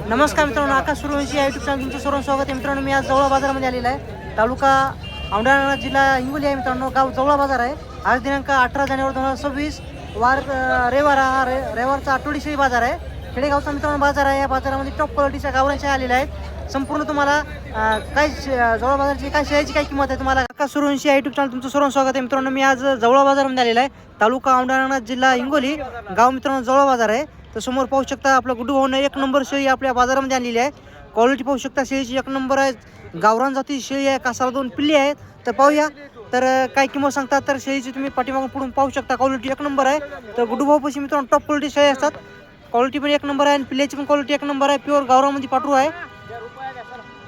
नमस्कार मित्रांनो, आकाश Suryavanshi YouTube channel तुमचं सर्व स्वागत आहे. मित्रांनो, मी आज जवळा बाजारामध्ये आलेला आहे. तालुका औंढा, जिल्हा हिंगोली आहे. मित्रांनो, गाव जवळा बाजार आहे. आज दिनांक 18 जानेवारी 2026 वार रविवार. हा रविवारचा आठवडी शेळी बाजार आहे. खेडेगावचा मित्रांनो बाजार आहे. या बाजारामध्ये टॉप क्वालिटीच्या गावरान शेळ्या आलेल्या आहेत. संपूर्ण तुम्हाला काय जवळा बाजारची काय शेळ्याची काय किंमत आहे तुम्हाला आकाश सूर्यवंशी यूट्यूब चॅनल तुमचं सर्व स्वागत आहे. मित्रांनो, मी आज जवळा बाजारामध्ये आलेला आहे. तालुका औंढा, जिल्हा हिंगोली, गाव मित्रांनो जवळा बाजार आहे. तर समोर पाहू शकता आपलं गुड्डू भाऊने एक नंबर शेळी आपल्या बाजारामध्ये आणलेली आहे. क्वालिटी पाहू शकता शेळीची एक नंबर आहे. गावरान जाती शेळी आहे. कासाला 2 पिल्ली आहेत. तर पाहूया तर काय किंमत सांगतात. तर शेळीची तुम्ही पाठीमागून पुढून पाहू शकता. क्वालिटी एक नंबर आहे. तर गुड्डू भाऊ पाशी मित्रांनो टॉप क्वालिटी शेळी असतात. क्वालिटी पण एक नंबर आहे आणि पिल्ल्याची पण क्वालिटी एक नंबर आहे. प्युअर गावरामध्ये पाठरू आहे.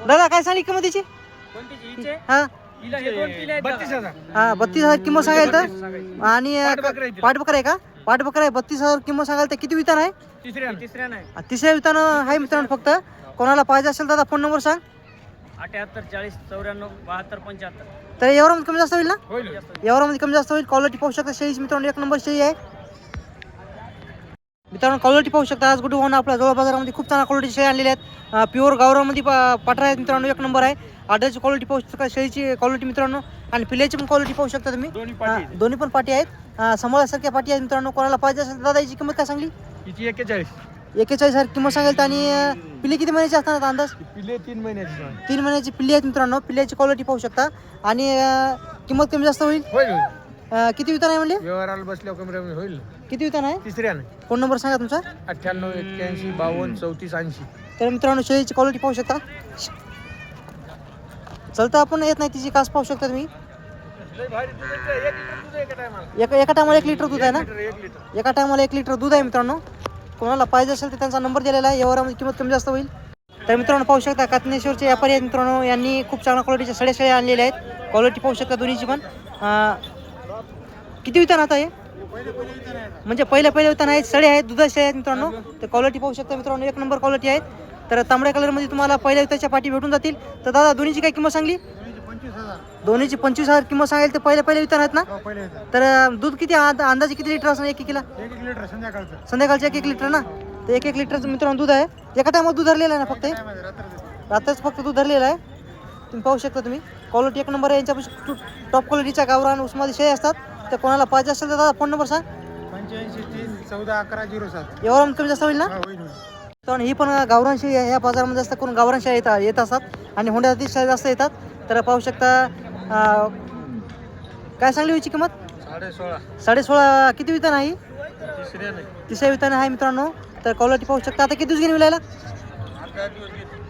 दादा काय सांगली किंमत त्याची? हां 32,000 किंमत सांगायला तर. आणि पाठबकरा आहे का? पाठबकरा आहे. 32,000 किंमत सांगायला तर. किती वितान आहे? तिसऱ्या वितान आहे मित्रांनो. फक्त कोणाला पाहिजे असेल दादा फोन नंबर सांग. 78 40 94 72 75. तर एवढ्यामध्ये कमी जास्त होईल ना? एवढ्यामध्ये कमी जास्त होईल. क्वालिटी पाहू शकता शेळीची मित्रांनो एक नंबर शेळी आहे. मित्रांनो क्वालिटी पाहू शकता. आज गुड्डू भाऊन आपल्या जवळ बाजारामध्ये खूप चांगल्या क्वालिटी शेळी आणलेल्या आहेत. प्युअर गावरामध्ये पाठरा आहेत मित्रांनो. एक नंबर आहे. आड्याची क्वालिटी पाहू शकता. शेळीची क्वालिटी मित्रांनो आणि पिल्याची पण क्वालिटी पाहू शकता तुम्ही. दोन्ही पण पाटी आहेत. सांभाळासारख्या पाटी आहेत मित्रांनो. कोणाला पाहिजे असेल दादा याची किंमत काय सांगली? 41,000 किंमत सांगेल. आणि पिल्ले किती महिन्याची असतात अंदाज? पिल्ले 3 महिन्याची. 3 महिन्याची पिल्ली आहेत मित्रांनो. पिल्ल्याची क्वालिटी पाहू शकता. आणि किंमत कमी जास्त होईल. किती वितान आहे म्हणले? व्यवहाराला बसल्यावर कमी होईल. किती वितान आहे? तिसऱ्याने. फोन नंबर सांगा तुमचा. 98 81 52 34 80. तर मित्रांनो शेळीची क्वालिटी पाहू शकता. चलता आपण येत नाही तिची कास पाहू शकता तुम्ही. एका टायमाला 1 लिटर दूध आहे ना? एका टायमाला 1 लिटर दूध आहे मित्रांनो. कोणाला पाहिजे असेल तर त्यांचा नंबर दिलेला आहे. यावरामध्ये किंमत कमी जास्त होईल. तर मित्रांनो पाहू शकता कातनेश्वरचे व्यापारी आहेत मित्रांनो. यांनी खूप चांगल्या क्वालिटीच्या शेळ्या आणलेल्या आहेत. क्वालिटी पाहू शकता दोन्हीची पण. किती वितान आता हे? म्हणजे पहिले वितान आहेत. सडे आहेत, दुधाचे आहेत मित्रांनो. तर क्वालिटी पाहू शकता मित्रांनो एक नंबर क्वालिटी आहेत. तर तांबड्या कलरमध्ये तुम्हाला पहिल्या विताच्या पाठी भेटून जातील. तर दादा दोन्हीची काय किंमत सांगली? दोन्हीची 25,000 किंमत सांगेल. तर पहिले वितान आहेत ना? तर दूध किती अंदाजे किती लिटर असणार एक किलो? 1 लिटर संध्याकाळचं 1 लिटर ना? तर 1 लिटरचं मित्रांनो दूध आहे. एका टायमात दूध धरलेलं आहे ना? फक्त रात्रच फक्त दूध धरलेलं आहे. तुम्ही पाहू शकता तुम्ही. क्वालिटी एक नंबर आहे. यांच्यापासून टॉप क्वालिटीच्या गावरान उस्मादी शेळी असतात. तर कोणाला पाहिजे असेल तर दादा फोन नंबर सांग. 85 30 14 11 07. एवढं कमी जास्त होईल ना? कारण ही पण गावरान शेळी आहे. या बाजारामध्ये जास्त करून गावरान शेळ्या येत असतात. आणि होंड्यातील शेळ्या जास्त येतात. तर पाहू शकता. काय सांगली होईची किंमत? 16.5. किती वितान आहे? तिसऱ्या वितान आहे मित्रांनो. तर क्वालिटी पाहू शकता. आता किती दिवस घेऊन विलायला?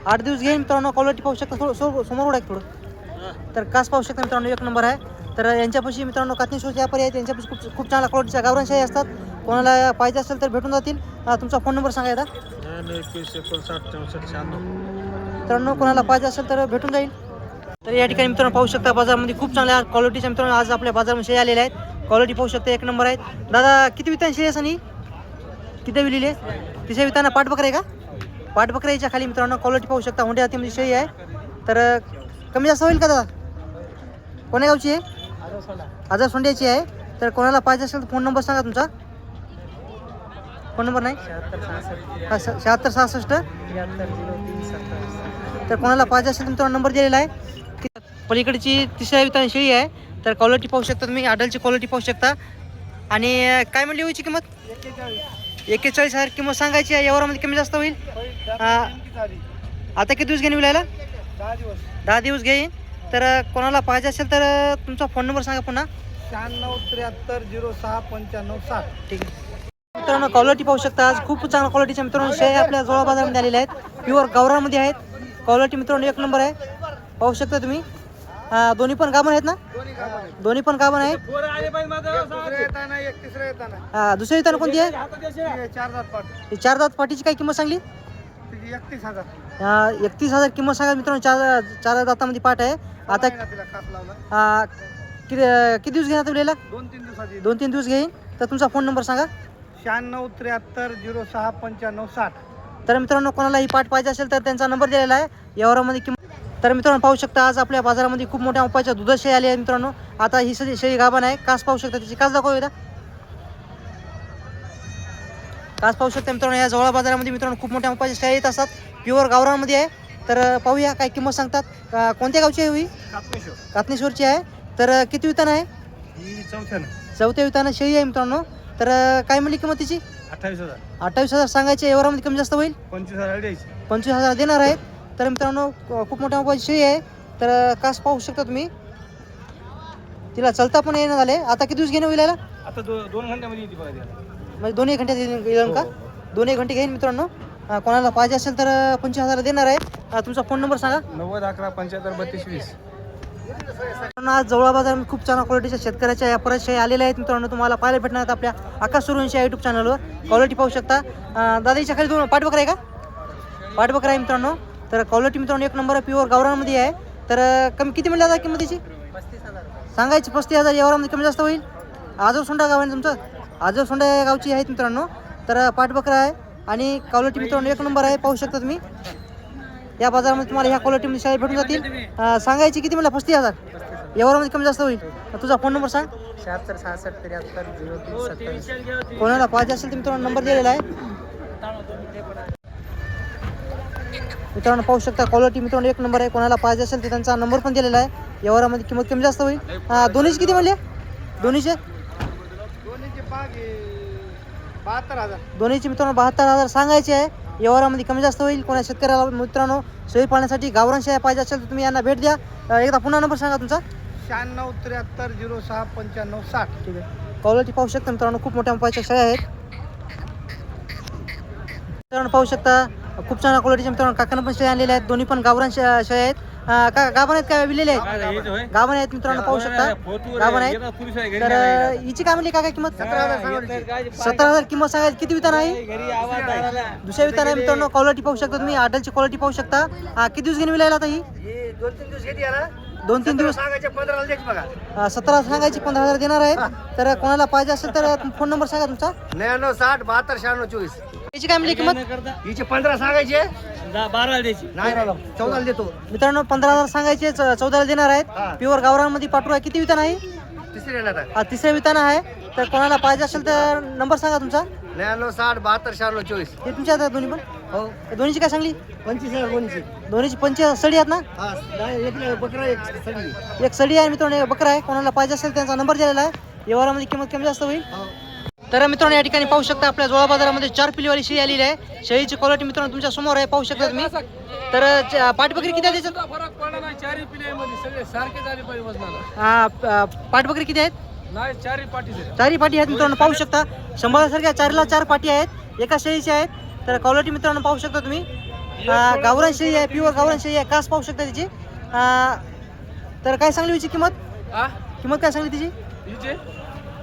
8 दिवस घेईन मित्रांनो. क्वालिटी पाहू शकता. समोर उडा थोडं. तर कास पाहू शकता मित्रांनो एक नंबर आहे. तर यांच्यापाशी मित्रांनो कातनेश्वरचे व्यापारी आहेत. त्यांच्यापाशी खूप चांगल्या क्वालिटीच्या गावरान शेळ्या असतात. कोणाला पाहिजे असेल तर भेटून जातील. तुमचा फोन नंबर सांगायचा. 21 59 64 96. मित्रांनो कोणाला पाहिजे असेल तर भेटून जाईल. तर या ठिकाणी मित्रांनो पाहू शकता बाजारामध्ये खूप चांगल्या क्वालिटीच्या मित्रांनो आज आपल्या बाजारामध्ये शेळ्या आलेल्या आहेत. क्वालिटी पाहू शकता एक नंबर आहेत. दादा किती वितान शेळी असं? किती विलेली आहे? तिसऱ्या विताना पाठबकरा आहे का? पाठबकरा याच्या खाली मित्रांनो क्वालिटी पाहू शकता. होंडे हातीमध्ये शेळी आहे. तर कमी जास्त होईल का दादा? कोण्या गावची आहे? आजार सोंड्याची आहे. तर कोणाला पाहिजे असेल तर फोन नंबर सांगा तुमचा. फोन नंबर नाही? 76 66. तर कोणाला पाहिजे असेल तर मित्रांनो नंबर दिलेला आहे. पलीकडची तिसऱ्या वितान शेळी आहे. तर क्वालिटी पाहू शकता तुम्ही. आडलची क्वालिटी पाहू शकता. आणि काय म्हणली होईची किंमत? 41,000 किंमत सांगायची आहे. यावरामध्ये कमी जास्त होईल. आता किती दिवस घेईन विलायला? 10 दिवस घेईन. तर कोणाला पाहिजे असेल तर तुमचा फोन नंबर सांगा पुन्हा. 96 73 06 95 60. ठीक आहे मित्रांनो. क्वालिटी पाहू शकता. आज खूप चांगल्या क्वालिटीच्या मित्रांनो शेळ्या आपल्या जवळ बाजारामध्ये आलेल्या आहेत. प्युअर गावरामध्ये आहेत. क्वालिटी मित्रांनो एक नंबर आहे. पाहू शकता तुम्ही. दोन्ही पण गाभण आहेत ना? दोन्ही पण गाभण आहेत. दुसऱ्या वितान कोणती आहे? 4 दात पाटीची काय किंमत सांगली? 31,000 किंमत सांगा मित्रांनो. 4 दातामध्ये पाट आहे. आता किती दिवस घेणार तुला? 2-3 दिवस घेईन. तर तुमचा फोन नंबर सांगा. 96 73 06 95 60. तर मित्रांनो कोणाला ही पाट पाहिजे असेल तर त्यांचा नंबर दिलेला आहे. यावरामध्ये किंमत. तर मित्रांनो पाहू शकता आज आपल्या बाजारामध्ये खूप मोठ्या उपायाच्या दुधात शेळी आली आहे मित्रांनो. आता ही शेळी गाभण आहे. कास पाहू शकता. त्याची कास दाखव. कास पाहू शकता मित्रांनो, या जवळ बाजारामध्ये मित्रांनो खूप मोठ्या मापाच्या शेळ्या येत असतात. प्युअर गावरानमध्ये आहे. तर पाहूया काय किंमत सांगतात. कोणत्या गावची आहे ही? कातनेश्वरची आहे. तर किती वितान आहे? चौथ्या वितानं शेळी आहे मित्रांनो. तर काय म्हणली किंमत तिची? 28,000 सांगायचे. व्यवहारामध्ये कमी जास्त होईल? 25,000 देणार आहेत. तर मित्रांनो खूप मोठ्या मापाची शेळी आहे. तर कास पाहू शकता तुम्ही. तिला चलता पण येणं झाले. आता किती दिवस घेणं होईल याला? आता 2 घंट्यामध्ये येते बघा त्याला. म्हणजे 2-1 घंटे येईल का? 2-1 घंटे घेईन मित्रांनो. कोणाला पाहिजे असेल तर 25,000 देणार आहे. तुमचा फोन नंबर सांगा. 90 11 75 32 20. आज जवळ बाजारात खूप छान क्वालिटीच्या शेतकऱ्याच्या या परत शेळी आलेल्या आहेत मित्रांनो. तुम्हाला पाहायला भेटणार आहेत आपल्या आकाश सूर्यवंशी यूट्यूब चॅनलवर. क्वालिटी पाहू शकता. दादाच्या खाली 2 पाठबकरा आहे का? पाठबकरा आहे मित्रांनो. तर क्वालिटी मित्रांनो 1 नंबर प्युअर गावरानमध्ये आहे. तर कमी किती म्हणलं आता किंमतीची? 35,000 सांगायची. 35,000. यावरामध्ये कमी जास्त होईल? आजव सोंडा गाव आहे तुमचं? आजव सोंडा या गावची आहेत मित्रांनो. तर पाठबकरा आहे आणि क्वालिटी मित्रांनो 1 नंबर आहे. पाहू शकता तुम्ही. या बाजारामध्ये तुम्हाला ह्या क्वालिटीमध्ये शेळ्या भेटून जातील. सांगायची किती म्हणलं? 35,000. यावरामध्ये कमी जास्त होईल. तुझा फोन नंबर सांग. 76 66 73 03 27. कोणाला पाहिजे असेल तर मित्रांनो नंबर दिलेला आहे. मित्रांनो पाहू शकता क्वालिटी मित्रांनो 1 नंबर आहे. कोणाला पाहिजे असेल तर त्यांचा नंबर पण दिलेला आहे. यावरामध्ये किंमत कमी जास्त होईल. दोन्हीचे किती म्हणले? दोन्हीचे 72,000. दोन्हीचे मित्रांनो 72,000 सांगायचे आहे. व्यवहारामध्ये कमी जास्त होईल. कोणा शेतकऱ्याला मित्रांनो शेळी पाळण्यासाठी गावरान शेळ्या पाहिजे असेल तर तुम्ही यांना भेट द्या. एकदा पुन्हा नंबर सांगा तुमचा. 96 73 06 95 60. ठीक आहे. क्वालिटी पाहू शकता मित्रांनो खूप मोठ्या मापाच्या शेळ्या आहेत. मित्रांनो पाहू शकता खूप छान क्वालिटीच्या मित्रांनो काकांना पण शेळ्या आणलेल्या आहेत. दोन्ही पण गावरान शेळ्या आहेत. का गाभण आहेत का विलेले आहेत? गाभण आहेत मित्रांनो पाहू शकता. गाभण आहेत. तर हिची काय म्हणली काका किंमत? 17,000 किंमत सांगायची. किती वितान आहे? दुसऱ्या वितान आहे मित्रांनो. क्वालिटी पाहू शकता तुम्ही. आडलची क्वालिटी पाहू शकता. किती दिवस घेऊन विलायला आता ही? 2-3 दिवस घेते याला. 2-3 दिवस. सांगायचे 15 द्यायची बघा. 17 सांगायची. 15,000 देणार आहेत. तर कोणाला पाहिजे असेल तर फोन नंबर सांगा तुमचा. 99 60 72 96 24. याची काय म्हणली किंमत? हिचे 15 सांगायचे. 12 द्यायची. नाही 14 देतो. मित्रांनो 15,000 सांगायचे. 14 देणार आहेत. हा. प्युअर गावरानमध्ये पाठवा. किती वितान आहे? तिसरी येणार आहे. तिसऱ्या वितान आहे. तर कोणाला पाहिजे असेल तर नंबर सांगा तुमचा. 99 60 72 96 24. हे तुमच्या हातात दोन्ही पण? हो. हे दोन्हीची काय सांगली? 25,000 कोणीची. दोन्हीची 25 सडी आहेत ना? हा एक बकरा एक सडी. एक सडी आहे मित्रांनो. एक बकरा आहे. कोणाला पाहिजे असेल त्यांचा नंबर दिलेला आहे. व्यवहारामध्ये किंमत कमी जास्त होईल. तर मित्रांनो या ठिकाणी पाहू शकता आपल्या जोळा बाजारामध्ये 4 पिलीवाली शेळी आलेली आहे. शेळीची क्वालिटी मित्रांनो तुमच्या समोर आहे. पाहू शकता तुम्ही. तर पाठबकरी किती आहे त्याच्यात? फरक पडला नाही. 4 पिढ्यामध्ये सगळे सारखे झाले पाहिजे वजनाला. पाठबकरी किती आहेत? नाही 4 पाठीचे. 4 पाठी आहेत मित्रांनो. पाहू शकता. 100सारख्या 4ला 4 पाठी आहेत. एका शेळीच्या आहेत. तर क्वालिटी मित्रांनो पाहू शकता तुम्ही. गावरान शेळी आहे. प्युअर गावरान शेळी आहे. कास पाहू शकता तिची. तर काय सांगली हिची किंमत? किंमत काय सांगली तिची? हिचे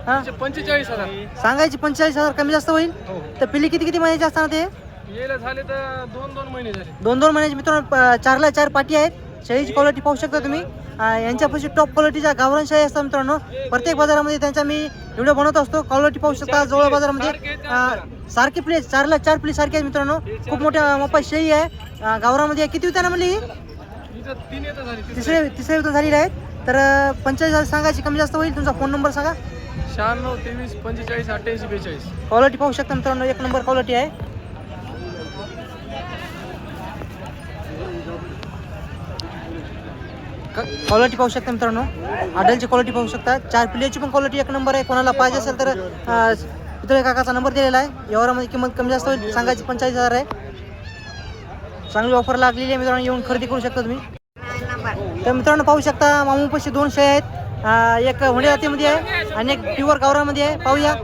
हा 45,000 सांगायची. 45,000 कमी जास्त होईल. तर पिल्ली किती किती महिन्याची असताना ते? यायला झाले तर 2-2 महिने झाले. 2-2 महिन्याची मित्रांनो. 4ला 4 पाठी आहेत. शेळीची क्वालिटी पाहू शकता तुम्ही. यांच्यापाशी टॉप क्वालिटीच्या गावरान शेळी असतात मित्रांनो. प्रत्येक बाजारामध्ये त्यांचा मी व्हिडिओ बनवत असतो. क्वालिटी पाहू शकता. जवळ बाजारामध्ये सारखी प्लेट 4ला 4 प्लेट सारखी आहेत मित्रांनो. खूप मोठ्या मापाची शेळी आहे. गावरामध्ये किती विताना म्हणली ही? हिचं 3 येतं झाली. तिसऱ्या वितान झालेली आहेत. तर 45,000 सांगायची. कमी जास्त होईल. तुमचा फोन नंबर सांगा. 96 23 45 88 42. क्वालिटी पाहू शकता मित्रांनो. 1 नंबर क्वालिटी आहे. क्वालिटी पाहू शकता मित्रांनो. आडलची क्वालिटी पाहू शकता. 4 पिल्ल्याची पण क्वालिटी 1 नंबर आहे. कोणाला पाहिजे असेल तर पितळे काकाचा नंबर दिलेला आहे. व्यवहारामध्ये किंमत कमी जास्त होईल. सांगायची 45,000 आहे. चांगली ऑफर लागलेली आहे मित्रांनो. येऊन खरेदी करू शकता तुम्ही. तर मित्रांनो पाहू शकता मामूपाशी 2 शेळ्या आहेत. एक हुंडे जातीमध्ये आहे आणि एक प्युअर गावरामध्ये आहे. पाहूया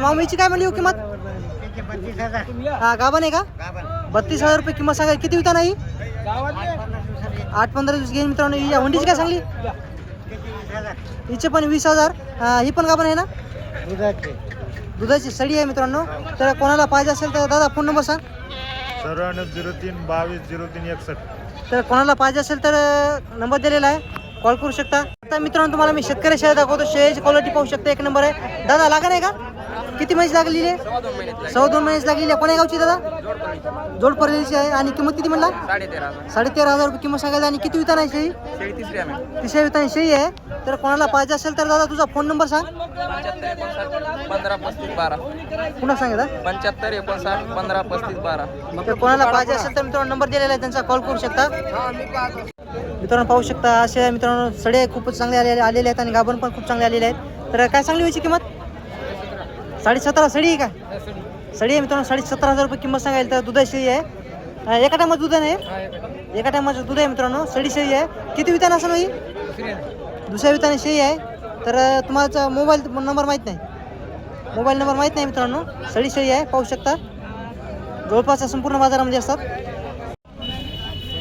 मामूची काय म्हणली हो किंमत? 32,000. गाभण आहे का? 32,000 रुपये किंमत सांगायची. किती वितान आहे? 8-15 दिवस घेईन मित्रांनो. या हुंडीची काय सांगली? हिचे पण 20,000. ही पण गाभण आहे ना? दुधाची सडी आहे मित्रांनो. तर कोणाला पाहिजे असेल तर दादा फोन नंबर सांग. 94 03 22 03 61. तर कोणाला पाहिजे असेल तर नंबर दिलेला आहे. कॉल करू शकता. आता मित्रांनो तुम्हाला मी शेतकरी शेळ्या दाखवतो. शेळीची क्वालिटी पाहू शकता. 1 नंबर आहे. दादा लागण आहे का? किती महिन्याची लागलेली आहे? 2.5 महिन्याची लागलेली आहे. कोण्या गावची दादा? जोडपर्यंतची आहे. आणि किंमत किती म्हणला? 13,500 रुपये किंमत सांगायला. आणि किती वितान आहे शेळी? तिसऱ्या वितान शेळी आहे. तर कोणाला पाहिजे असेल तर दादा तुझा फोन नंबर सांग. 15 पुन्हा सांग दादा. 75 59 15 35 12. तर कोणाला पाहिजे असेल तर मित्रांनो नंबर दिलेला आहे, त्यांचा कॉल करू शकता. मित्रांनो पाहू शकता असे मित्रांनो सडे खूपच चांगले आलेले आहेत आणि गाभण पण खूप चांगले आलेले आहेत. तर काय सांगली व्हायची किंमत? 17.5 सडी आहे का? सडी आहे मित्रांनो. 17,500 रुपये किंमत सांगायला. तर दुधाची शेळी आहे. एका टायमात दूध आहे. एका टायमाचं दूध आहे मित्रांनो. सडी शेळी आहे. किती वितान असं नाही? दुसऱ्या विताने शेळी आहे. तर तुम्हाला मोबाईल नंबर माहीत नाही. मोबाईल नंबर माहीत नाही मित्रांनो. सडी शेळी आहे पाहू शकता. जवळपासच्या संपूर्ण बाजारामध्ये असतात.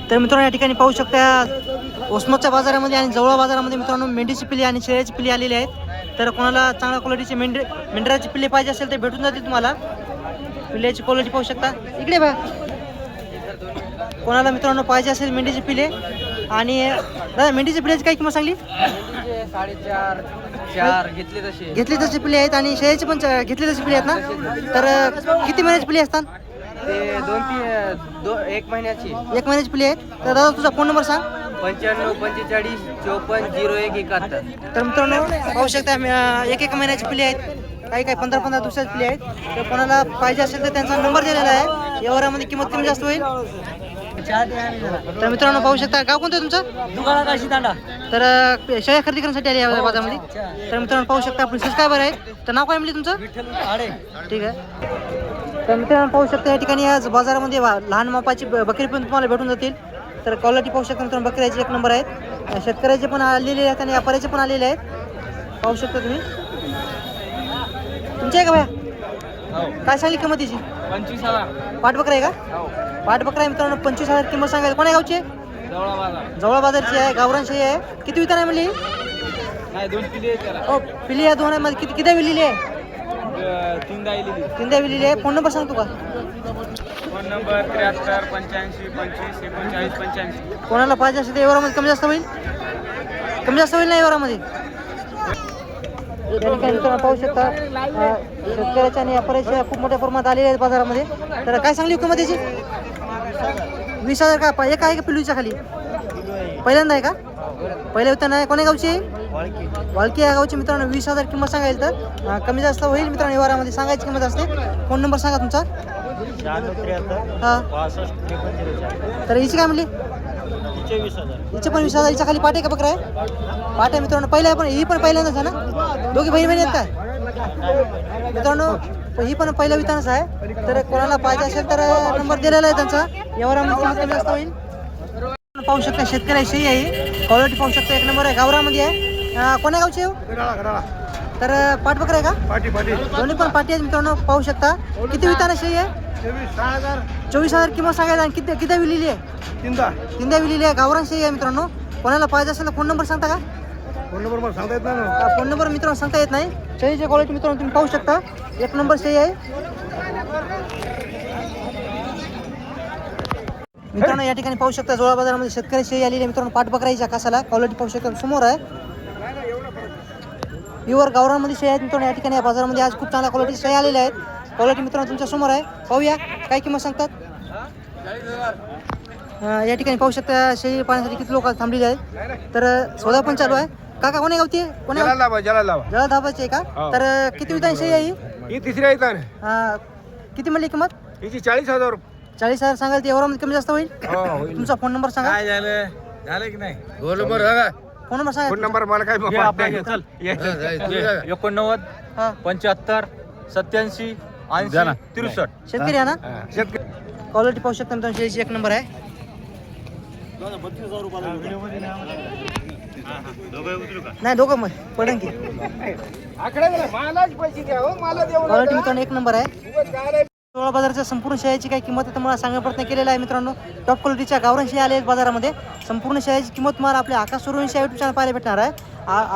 तर मित्रांनो या ठिकाणी पाहू शकता ओसमतच्या बाजारामध्ये आणि जवळ बाजारामध्ये मित्रांनो मेंढीची पिल्ली आणि शेळ्याची पिल्ली आलेली आहेत. तर कोणाला चांगल्या क्वालिटीची मेंढराची पिल्ली पाहिजे असेल तर भेटून जातील तुम्हाला. पिल्ल्याची क्वालिटी पाहू शकता. इकडे बघा. कोणाला मित्रांनो पाहिजे असेल मेंढीची पिल्ले आणि दादा मेंढीची पिल्ल्याची काय किंमत सांगली? 4 घेतली तशी पिल्ले आहेत आणि शेळ्याची पण घेतली तशी पिल्ले आहेत ना. तर किती महिन्याची पिल्ली असतात? ते 1 महिन्याची. 1 महिन्याची पिल्ली आहेत. तर दादा तुझा फोन नंबर सांग. 95 45 54 01 71. तर मित्रांनो पाहू शकता एक महिन्याची पिल्ली आहेत. काही 15 दिवसाची पिल्ली आहेत. तर कोणाला पाहिजे असेल तर त्यांचा नंबर दिलेला आहे. व्यवहारामध्ये किंमत कमी जास्त होईल. तर मित्रांनो पाहू शकता. गाव कोणतं आहे तुमचं? तर शेळ्या खरेदी करण्यासाठी आली आहे बाजारामध्ये. तर मित्रांनो पाहू शकता आपले सबस्क्रायबर आहेत. तर नाव काय म्हणले तुमचं? ठीक आहे. तर मित्रांनो पाहू शकता या ठिकाणी आज बाजारामध्ये लहान मापाची बकरी पण तुम्हाला भेटून जातील. तर क्वालिटी पाहू शकता मित्रांनो. बकऱ्याचे 1 नंबर आहेत. शेतकऱ्याचे पण आलेले आहेत आणि व्यापाऱ्याचे पण आलेले आहेत. पाहू शकता तुम्ही. तुमची आहे का भया? काय सांगली किंमत तिची? 25,000. पाठ बकरा आहे का? पाठ बकरा आहे मित्रांनो. 25,000 किंमत सांगायला. कोण्या गावची आहे? जवळ बाजारची आहे. गावरान शेळी आहे. किती वितान आहे म्हणली? नाही 2 पिल्ले आहेत त्याला. हो पिली आहे 2 आहे. मध्ये किती विलेली आहे? 3 विलेली आहे. फोन नंबर सांगतो का? Phone number 73 85 25 39 85. कोणाला पाहिजे असेल तर एवढ्यामध्ये कमी जास्त होईल? कमी जास्त होईल ना एवढ्यामध्ये? या ठिकाणी मित्रांनो पाहू शकता शेतकऱ्याच्या आणि व्यापाऱ्याच्या खूप मोठ्या प्रमाणात आलेल्या आहेत बाजारामध्ये. तर काय सांगली किंमत त्याची? 20,000 का? एक आहे का पिलूच्या खाली? पहिल्यांदा आहे का? पहिल्या वितान आहे. कोण्या गावची आहे? वाळकी या गावची मित्रांनो. 20,000 किंमत सांगायला. तर कमी जास्त होईल मित्रांनो व्यवहारामध्ये. सांगायची किंमत असते. फोन नंबर सांगा तुमचा. 96 तर हिची काय म्हणली? हिचे पण 20,000. हिच्या खाली पाटे का बकरा आहे? पाट आहे मित्रांनो. पहिल्या पण ही पण पहिल्यांदाच आहे ना? दोघी बहीण आहेत काय मित्रांनो? ही पण पहिल्या वितानच आहे. तर कोणाला पाहिजे असेल तर नंबर दिलेला आहे त्यांचा. व्यवहारामध्ये किंमत कमी जास्त होईल. पाहू शकता शेतकऱ्याची शेळी आहे. क्वालिटी पाहू शकता 1 नंबर आहे. गावरामध्ये आहे. कोण्या गावची आहे? तर पाठ बकरा आहे का? दोन्ही पण पाठी आहेत मित्रांनो. पाहू शकता. किती वितान शेळी आहे? 24,000 किंमत सांगायला. आणि किती विलेली आहे? 3 विलेली आहे. गावरान शेळी आहे मित्रांनो. कोणाला पाहिजे असेल तर फोन नंबर सांगता का? फोन नंबर सांगता येत नाही. फोन नंबर मित्रांनो सांगता येत नाही. शेळीची क्वालिटी मित्रांनो तुम्ही पाहू शकता. 1 नंबर शेळी आहे मित्रांनो. या ठिकाणी पाहू शकता जोळा बाजारामध्ये शेतकरी शेळी आलेली आहे मित्रांनो. पाठ बकराईच्या कासाला क्वालिटी पाहू शकता समोर आहे. प्युअर गावरानमध्ये शेळी आहेत मित्रांनो. या ठिकाणी या बाजारामध्ये आज खूप चांगल्या क्वालिटी शेळी आलेल्या आहेत. क्वालिटी मित्रांनो तुमच्या समोर आहे. पाहूया काय किंमत सांगतात. या ठिकाणी पाहू शकता शेळी पाहण्यासाठी किती लोक थांबलेले आहेत. तर सौदा पण चालू आहे. काका कोण्या गावची आहे? जळा धाबाची आहे का? तर किती वितान शेळी आहे ही तिसऱ्या येतात. किती म्हणली किंमत? हिची 40,000 रुपये. 40,000 सांगाल. ते एवढ्यामध्ये कमी जास्त होईल? तुमचा फोन नंबर सांगा. झालं की नाही? फोन नंबर फोन सांगा. नंबर मला काय 89 75 87 80 63. शेतकरी आहे ना? शेतकरी. क्वालिटी पाहू शकता मित्रांनो. शेळीची 1 नंबर आहे. नाही दोघं मग पडन की. क्वालिटी मित्रांनो 1 नंबर आहे. सोळा बाजाराच्या संपूर्ण शेळ्याची काही किंमत आहे तुम्हाला सांगण्याचा प्रयत्न केलेला आहे मित्रांनो. टॉप क्वालिटीच्या गावरान शेळ्या आल्या आहेत बाजारामध्ये. संपूर्ण शेळ्याची किंमत तुम्हाला आपल्या आकाश सूर्यवंशी युट्यूब चॅनल पाहायला भेटणार आहे.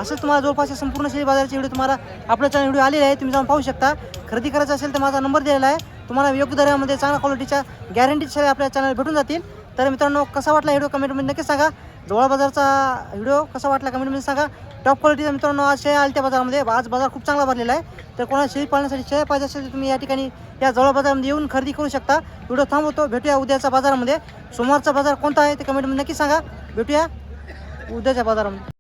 असंच तुम्हाला जवळपास संपूर्ण शेळी बाजाराचे व्हिडिओ तुम्हाला आपल्या चॅनल व्हिडिओ आलेले आहे. तुम्ही जाऊन पाहू शकता. खरेदी करायचं असेल तर माझा नंबर दिलेला आहे. तुम्हाला योग्य दरामध्ये चांगल्या क्वालिटीच्या गॅरंटीड शेळ्या आपल्या चॅनल भेटून जातील. तर मित्रांनो कसा वाटला व्हिडिओ कमेंटमध्ये नक्की सांगा. जवळ बाजारचा व्हिडिओ कसा वाटला कमेंटमध्ये सांगा. टॉप क्वालिटीचा मित्रांनो आज शेळ्या आल्या त्या बाजारामध्ये. आज बाजार खूप चांगला भरलेला आहे. तर कोणाला शेळी पाळण्यासाठी शेळ्या पाहिजे असेल तर तुम्ही या ठिकाणी या जवळ बाजारामध्ये येऊन खरेदी करू शकता. व्हिडिओ थांबवतो. भेटूया उद्याच्या बाजारामध्ये. सोमवारचा बाजार कोणता आहे ते कमेंटमध्ये नक्की सांगा. भेटूया उद्याच्या बाजारामध्ये.